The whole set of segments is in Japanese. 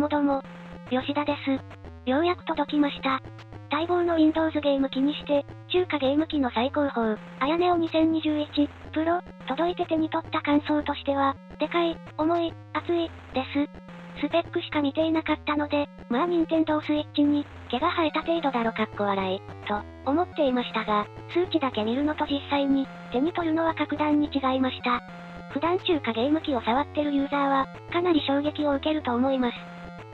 もども。吉田です。ようやく届きました。待望の Windows ゲーム機にして、中華ゲーム機の最高峰、あやねお2021、プロ、届いて手に取った感想としては、でかい、重い、熱い、です。スペックしか見ていなかったので、まあ任天堂スイッチに、毛が生えた程度だろ笑い、と、思っていましたが、数値だけ見るのと実際に、手に取るのは格段に違いました。普段中華ゲーム機を触ってるユーザーは、かなり衝撃を受けると思います。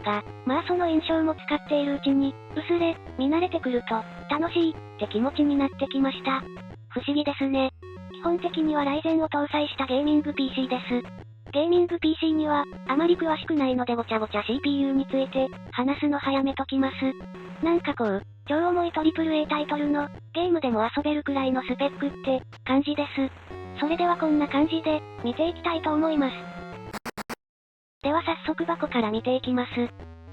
が、まあその印象も使っているうちに、薄れ、見慣れてくると、楽しい、って気持ちになってきました。不思議ですね。基本的にはライゼンを搭載したゲーミング PC です。ゲーミング PC には、あまり詳しくないのでごちゃごちゃ CPU について、話すの早めときます。なんかこう、超重い AAA タイトルの、ゲームでも遊べるくらいのスペックって、感じです。それではこんな感じで、見ていきたいと思います。では早速箱から見ていきます。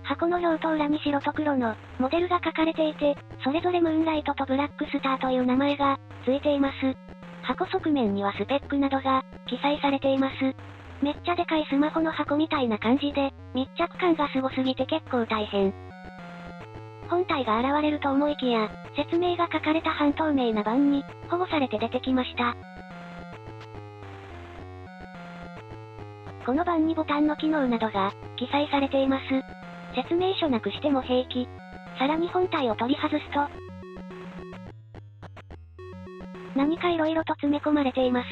箱の表と裏に白と黒のモデルが書かれていて、それぞれムーンライトとブラックスターという名前がついています。箱側面にはスペックなどが記載されています。めっちゃでかいスマホの箱みたいな感じで、密着感がすごすぎて結構大変。本体が現れると思いきや、説明が書かれた半透明な版に保護されて出てきました。この版にボタンの機能などが記載されています。説明書なくしても平気。さらに本体を取り外すと、何か色々と詰め込まれています。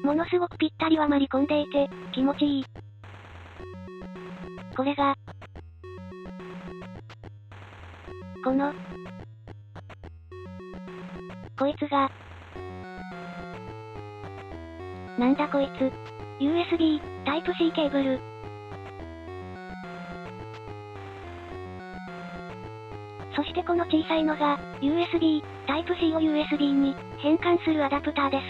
ものすごくぴったりはまり込んでいて、気持ちいい。これが、こいつが、なんだこいつ。USB、タイプ C ケーブル。そしてこの小さいのが、USB、タイプ C を USB に変換するアダプターで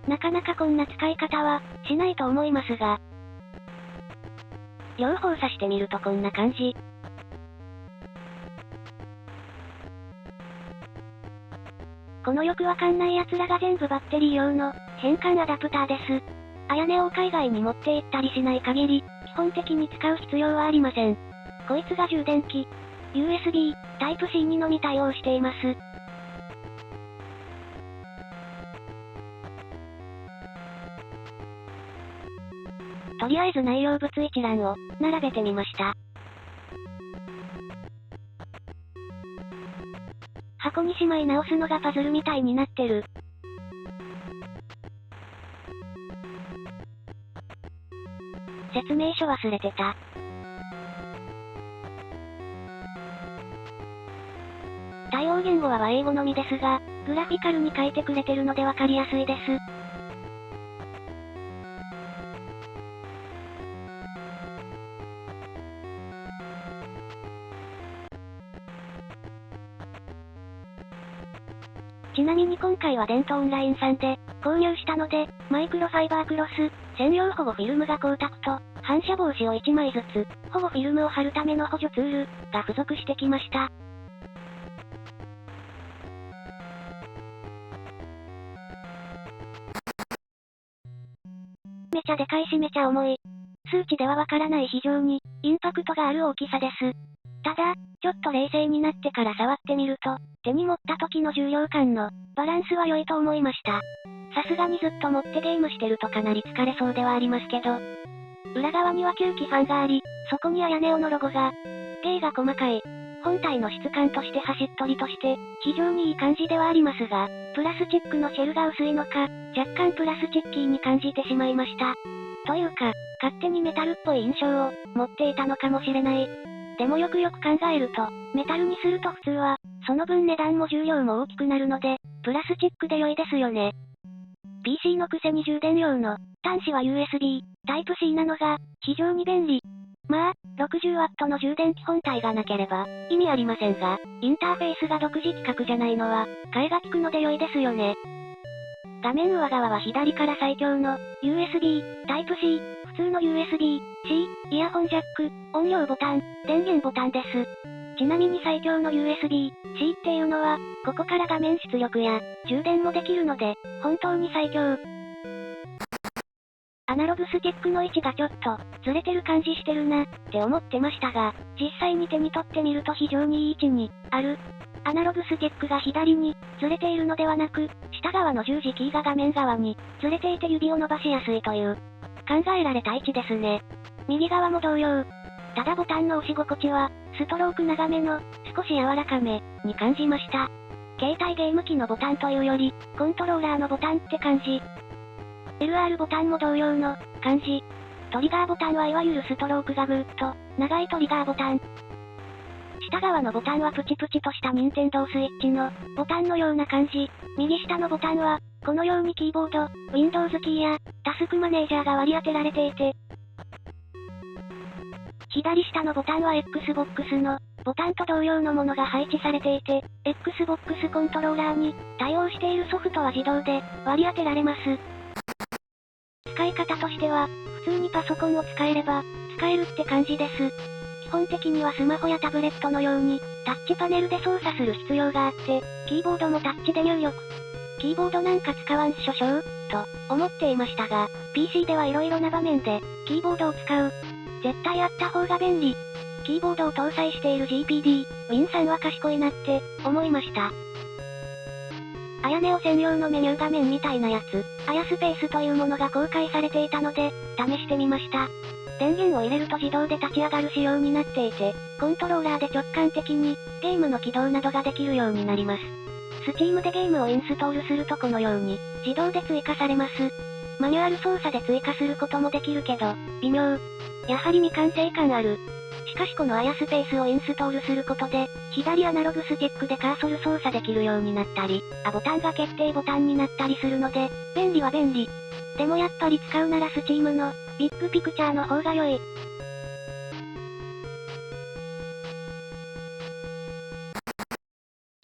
す。なかなかこんな使い方は、しないと思いますが。両方挿してみるとこんな感じ。このよくわかんない奴らが全部バッテリー用の変換アダプターです。あやねを海外に持って行ったりしない限り、基本的に使う必要はありません。こいつが充電器。USB、タイプ C にのみ対応しています。とりあえず内容物一覧を並べてみました。箱にしまい直すのがパズルみたいになってる。説明書忘れてた。対応言語は和英語のみですが、グラフィカルに書いてくれてるのでわかりやすいです。ちなみに今回はデントオンラインさんで購入したので、マイクロファイバークロス、専用保護フィルムが光沢と、反射防止を1枚ずつ、保護フィルムを貼るための補助ツールが付属してきました。めちゃでかいしめちゃ重い。数値ではわからない非常に、インパクトがある大きさです。ただ、ちょっと冷静になってから触ってみると、手に持った時の重量感のバランスは良いと思いました。さすがにずっと持ってゲームしてるとかなり疲れそうではありますけど。裏側には吸気ファンがあり、そこにあやねおのロゴが。径が細かい。本体の質感として端っとりとして、非常にいい感じではありますが、プラスチックのシェルが薄いのか、若干プラスチッキーに感じてしまいました。というか、勝手にメタルっぽい印象を持っていたのかもしれない。でもよくよく考えると、メタルにすると普通は、その分値段も重量も大きくなるので、プラスチックで良いですよね。PC のくせに充電用の端子は USB、タイプ C なのが、非常に便利。まあ、60W の充電器本体がなければ、意味ありませんが、インターフェースが独自規格じゃないのは、替えが利くので良いですよね。画面上側は左から最強の USB、タイプ C、普通の USB-C、イヤホンジャック、音量ボタン、電源ボタンです。ちなみに最強の USB-C っていうのは、ここから画面出力や充電もできるので、本当に最強。ナログスティックの位置がちょっと、ずれてる感じしてるな、って思ってましたが、実際に手に取ってみると非常にいい位置に、ある。アナログスティックが左に、ずれているのではなく、下側の十字キーが画面側に、ずれていて指を伸ばしやすいという、考えられた位置ですね。右側も同様。ただボタンの押し心地は、ストローク長めの、少し柔らかめ、に感じました。携帯ゲーム機のボタンというより、コントローラーのボタンって感じ。LR ボタンも同様の、感じ。トリガーボタンはいわゆるストロークがぐーっと、長いトリガーボタン。下側のボタンはプチプチとした任天堂スイッチの、ボタンのような感じ。右下のボタンは、このようにキーボード、Windows キーや、タスクマネージャーが割り当てられていて、左下のボタンは Xbox の、ボタンと同様のものが配置されていて、Xbox コントローラーに、対応しているソフトは自動で、割り当てられます。使い方としては、普通にパソコンを使えれば、使えるって感じです。基本的にはスマホやタブレットのように、タッチパネルで操作する必要があって、キーボードもタッチで入力。キーボードなんか使わんっしょしょと、思っていましたが、PC では色々な場面で、キーボードを使う。絶対あった方が便利。キーボードを搭載している GPD、Win さんは賢いなって、思いました。あやねお専用のメニュー画面みたいなやつ、あやスペースというものが公開されていたので、試してみました。電源を入れると自動で立ち上がる仕様になっていて、コントローラーで直感的に、ゲームの起動などができるようになります。Steam でゲームをインストールするとこのように、自動で追加されます。マニュアル操作で追加することもできるけど、微妙。やはり未完成感ある。しかしこのあやスペースをインストールすることで、左アナログスティックでカーソル操作できるようになったり、ボタンが決定ボタンになったりするので、便利は便利。でもやっぱり使うなら Steam の、ビッグピクチャーの方が良い。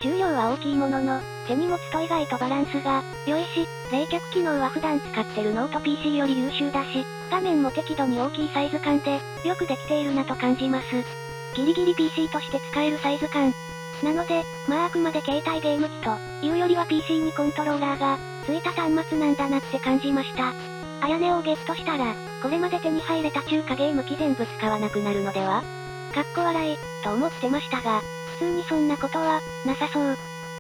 重量は大きいものの、手に持つと意外とバランスが、良いし、冷却機能は普段使ってるノート PC より優秀だし、画面も適度に大きいサイズ感で、よくできているなと感じます。ギリギリ PC として使えるサイズ感。なので、まああくまで携帯ゲーム機というよりは PC にコントローラーが、ついた端末なんだなって感じました。あやねをゲットしたら、これまで手に入れた中華ゲーム機全部使わなくなるのでは？かっこ笑い、と思ってましたが、普通にそんなことは、なさそう。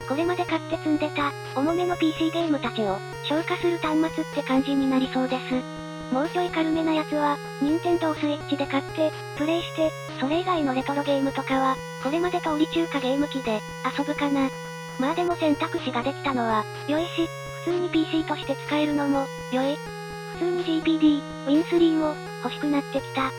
これまで買って積んでた、重めの PC ゲームたちを、消化する端末って感じになりそうです。もうちょい軽めなやつは、任天堂スイッチで買って、プレイして、それ以外のレトロゲームとかは、これまで通り中華ゲーム機で、遊ぶかな。まあでも選択肢ができたのは、良いし、普通に PC として使えるのも、良い。普通に GPD、Win3 も、欲しくなってきた。